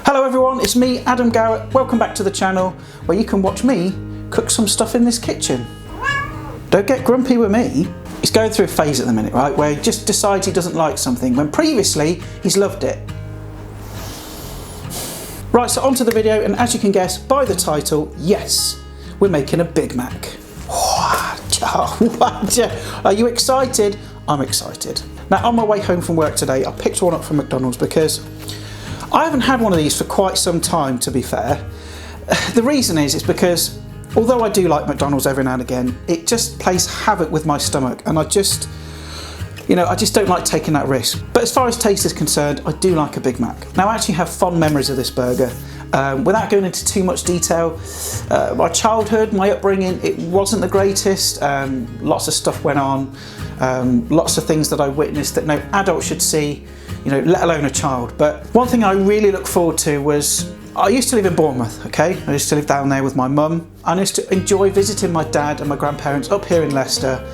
Hello everyone, it's me, Adam Garratt. Welcome back to the channel where you can watch me cook some stuff in this kitchen. Don't get grumpy with me. He's going through a phase at the minute, right, where he just decides he doesn't like something when previously he's loved it. Right, so onto the video, and as you can guess by the title, yes, we're making a Big Mac. Are you excited? I'm excited. Now, on my way home from work today, I picked one up from McDonald's because I haven't had one of these for quite some time, to be fair. The reason is because although I do like McDonald's every now and again, it just plays havoc with my stomach, and I just don't like taking that risk. But as far as taste is concerned, I do like a Big Mac. Now, I actually have fond memories of this burger. Without going into too much detail, my childhood, my upbringing, it wasn't the greatest. Lots of stuff went on, lots of things that I witnessed that no adult should see, let alone a child. But one thing I really look forward to was, I used to live in Bournemouth, okay? I used to live down there with my mum. I used to enjoy visiting my dad and my grandparents up here in Leicester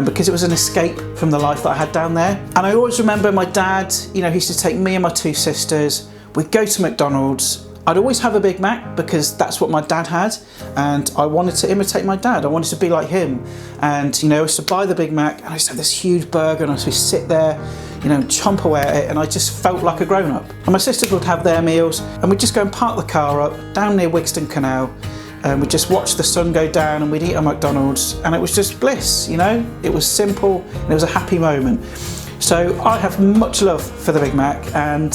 because it was an escape from the life that I had down there. And I always remember my dad, he used to take me and my two sisters. We'd go to McDonald's. I'd always have a Big Mac because that's what my dad had, and I wanted to imitate my dad. I wanted to be like him. And I used to buy the Big Mac and I used to have this huge burger, and I used to sit there, chomp away at it, and I just felt like a grown-up. And my sisters would have their meals, and we'd just go and park the car up down near Wigston Canal, and we'd just watch the sun go down, and we'd eat at McDonald's, and it was just bliss, It was simple, and it was a happy moment. So I have much love for the Big Mac, and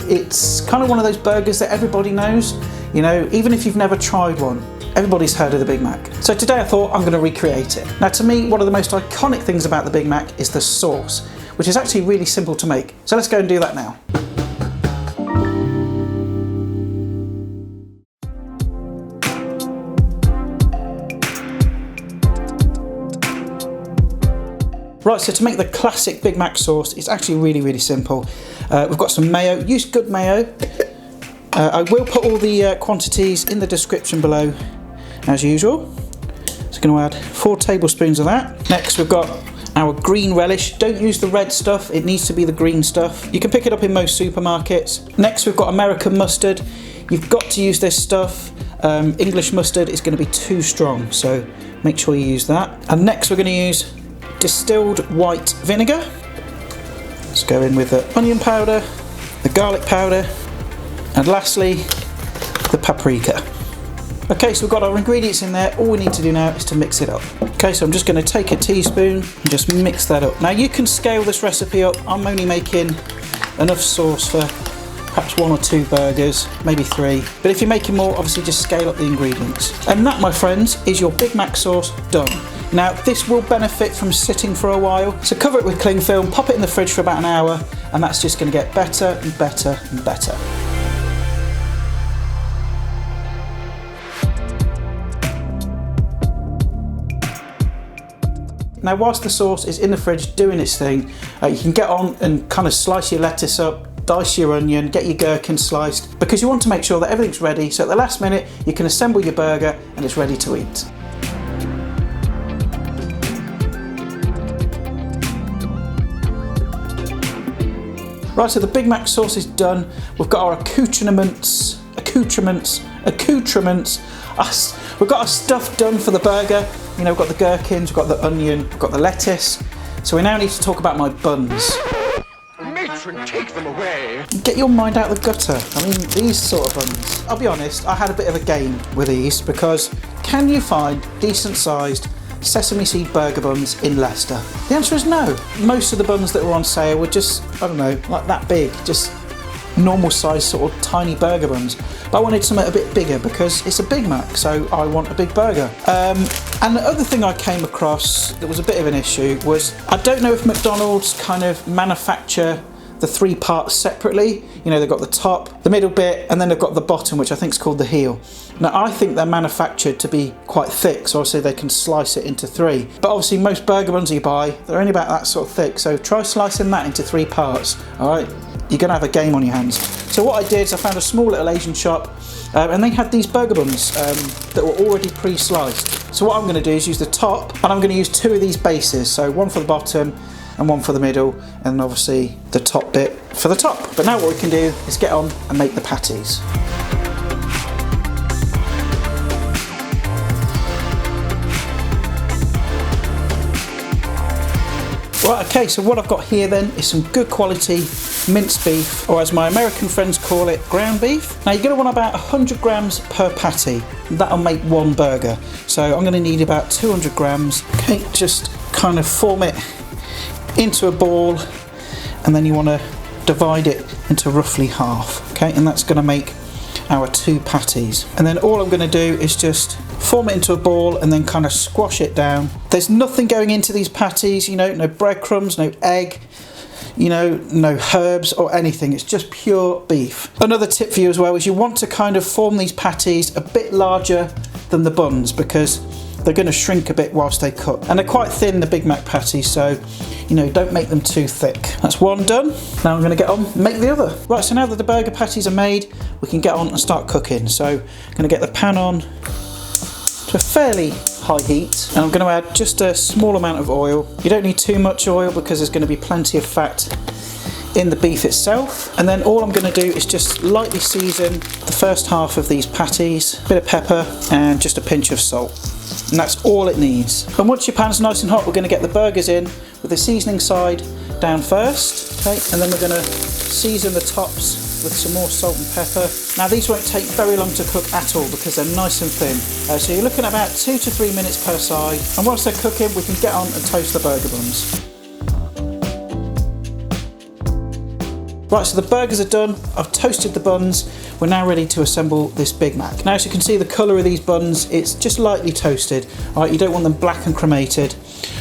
it's kind of one of those burgers that everybody knows, even if you've never tried one, everybody's heard of the Big Mac. So today I thought I'm going to recreate it. Now, to me, one of the most iconic things about the Big Mac is the sauce, which is actually really simple to make. So let's go and do that now. Right, so to make the classic Big Mac sauce, it's actually really, really simple. We've got some mayo. Use good mayo. I will put all the quantities in the description below, as usual. So I'm going to add 4 tablespoons of that. Next, we've got our green relish. Don't use the red stuff, it needs to be the green stuff. You can pick it up in most supermarkets. Next, we've got American mustard. You've got to use this stuff. English mustard is going to be too strong, so make sure you use that. And next, we're going to use distilled white vinegar. Let's go in with the onion powder, the garlic powder, and lastly, the paprika. Okay, so we've got our ingredients in there. All we need to do now is to mix it up. Okay, so I'm just going to take a teaspoon and just mix that up. Now, you can scale this recipe up. I'm only making enough sauce for perhaps 1 or 2 burgers, maybe 3. But if you're making more, obviously just scale up the ingredients. And that, my friends, is your Big Mac sauce done. Now, this will benefit from sitting for a while, so cover it with cling film, pop it in the fridge for about an hour, and that's just going to get better and better and better. Now, whilst the sauce is in the fridge doing its thing, you can get on and kind of slice your lettuce up, dice your onion, get your gherkin sliced, because you want to make sure that everything's ready, so at the last minute you can assemble your burger and it's ready to eat. Right, so the Big Mac sauce is done. We've got our accoutrements. We've got our stuff done for the burger. We've got the gherkins, we've got the onion, we've got the lettuce. So we now need to talk about my buns. Matron, take them away. Get your mind out of the gutter. I mean, these sort of buns. I'll be honest, I had a bit of a game with these because can you find decent sized sesame seed burger buns in Leicester? The answer is no. Most of the buns that were on sale were just, I don't know, like that big, just normal size sort of tiny burger buns. But I wanted something a bit bigger because it's a Big Mac, so I want a big burger. And the other thing I came across that was a bit of an issue was, I don't know if McDonald's kind of manufacture the 3 parts separately. They've got the top, the middle bit, and then they've got the bottom, which I think is called the heel. Now, I think they're manufactured to be quite thick, so obviously they can slice it into 3. But obviously most burger buns you buy, they're only about that sort of thick, so try slicing that into 3 parts, all right? You're gonna have a game on your hands. So what I did is I found a small little Asian shop, and they had these burger buns that were already pre-sliced. So what I'm gonna do is use the top, and I'm gonna use 2 of these bases, so one for the bottom and one for the middle, and obviously the top bit for the top. But now what we can do is get on and make the patties. Right, okay, so what I've got here then is some good quality minced beef, or as my American friends call it, ground beef. Now you're going to want about 100 grams per patty. That'll make one burger. So I'm going to need about 200 grams. Okay, just kind of form it into a ball, and then you want to divide it into roughly half. Okay, and that's going to make our 2 patties. And then all I'm going to do is just form it into a ball and then kind of squash it down. There's nothing going into these patties, you know, no breadcrumbs, no egg, you know, no herbs or anything. It's just pure beef. Another tip for you as well is you want to kind of form these patties a bit larger than the buns, because they're going to shrink a bit whilst they cook. And they're quite thin, the Big Mac patties, so, you know, don't make them too thick. That's one done. Now I'm going to get on and make the other. Right, so now that the burger patties are made, we can get on and start cooking. So I'm going to get the pan on to a fairly high heat, and I'm going to add just a small amount of oil. You don't need too much oil because there's going to be plenty of fat in the beef itself. And then all I'm going to do is just lightly season the first half of these patties, a bit of pepper and just a pinch of salt. And that's all it needs. And once your pan's nice and hot, we're going to get the burgers in with the seasoning side down first, okay, and then we're going to season the tops with some more salt and pepper. Now these won't take very long to cook at all because they're nice and thin. So you're looking at about 2 to 3 minutes per side. And whilst they're cooking, we can get on and toast the burger buns. Right, so the burgers are done. I've toasted the buns. We're now ready to assemble this Big Mac. Now, as you can see, the colour of these buns, it's just lightly toasted. All right, you don't want them black and cremated.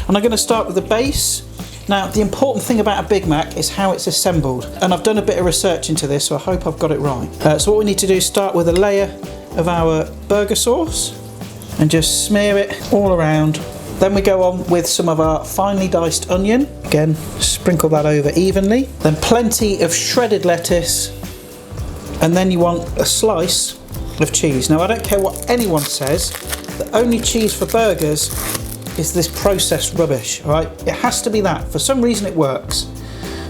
And I'm going to start with the base. Now, the important thing about a Big Mac is how it's assembled. And I've done a bit of research into this, so I hope I've got it right. So what we need to do is start with a layer of our burger sauce and just smear it all around. Then we go on with some of our finely diced onion. Again, sprinkle that over evenly. Then plenty of shredded lettuce. And then you want a slice of cheese. Now, I don't care what anyone says, the only cheese for burgers is this processed rubbish, all right? It has to be that. For some reason it works.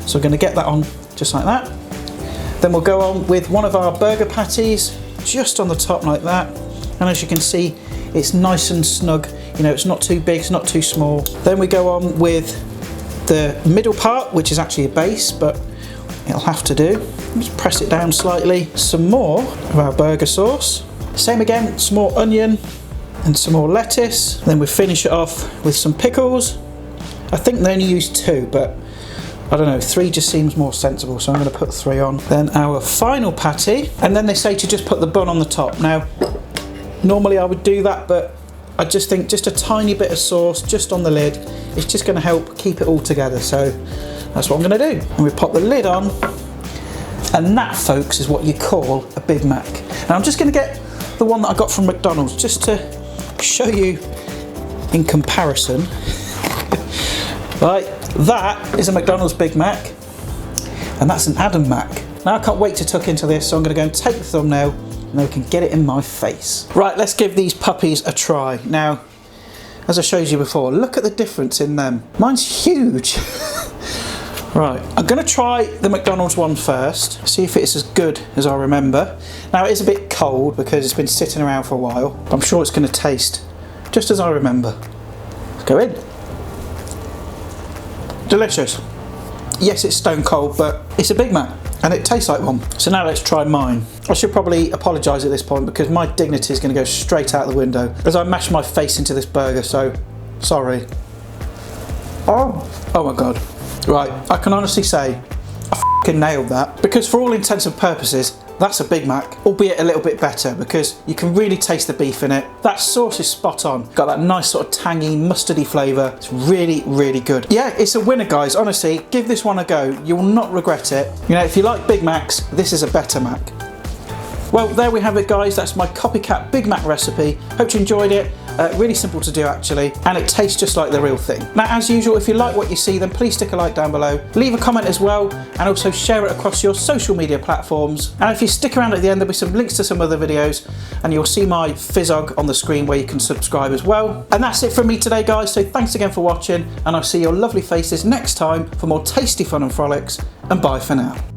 So we're going to get that on just like that. Then we'll go on with one of our burger patties just on the top like that. And as you can see, it's nice and snug. You know, it's not too big, it's not too small. Then we go on with the middle part, which is actually a base, but it'll have to do. Just press it down slightly. Some more of our burger sauce. Same again, some more onion and some more lettuce. Then we finish it off with some pickles. I think they only use 2, but I don't know, 3 just seems more sensible, so I'm going to put 3 on. Then our final patty, and then they say to just put the bun on the top. Now, normally I would do that, but I just think just a tiny bit of sauce just on the lid is just going to help keep it all together, so that's what I'm going to do. And we pop the lid on, and that, folks, is what you call a Big Mac. Now I'm just going to get the one that I got from McDonald's just to show you in comparison. Right, that is a McDonald's Big Mac, and that's an Adam Mac. Now I can't wait to tuck into this, so I'm going to go and take the thumbnail and then we can get it in my face. Right, let's give these puppies a try. Now, as I showed you before, look at the difference in them. Mine's huge. Right, I'm going to try the McDonald's one first, see if it's as good as I remember. Now, it is a bit cold because it's been sitting around for a while, but I'm sure it's going to taste just as I remember. Let's go in. Delicious. Yes, it's stone cold, but it's a Big Mac and it tastes like one. So now let's try mine. I should probably apologise at this point because my dignity is going to go straight out the window as I mash my face into this burger, so sorry. Oh my God. Right, I can honestly say I f***ing nailed that, because for all intents and purposes that's a Big Mac, albeit a little bit better because you can really taste the beef in it. That sauce is spot on, got that nice sort of tangy mustardy flavour. It's really, really good. Yeah, it's a winner, guys. Honestly, give this one a go, you will not regret it. You know, if you like Big Macs, this is a better Mac. Well, there we have it, guys. That's my copycat Big Mac recipe. Hope you enjoyed it. Really simple to do, actually, and it tastes just like the real thing. Now, as usual, if you like what you see, then please stick a like down below. Leave a comment as well, and also share it across your social media platforms. And if you stick around at the end, there'll be some links to some other videos, and you'll see my fizzog on the screen where you can subscribe as well. And that's it from me today, guys. So thanks again for watching, and I'll see your lovely faces next time for more tasty fun and frolics. And bye for now.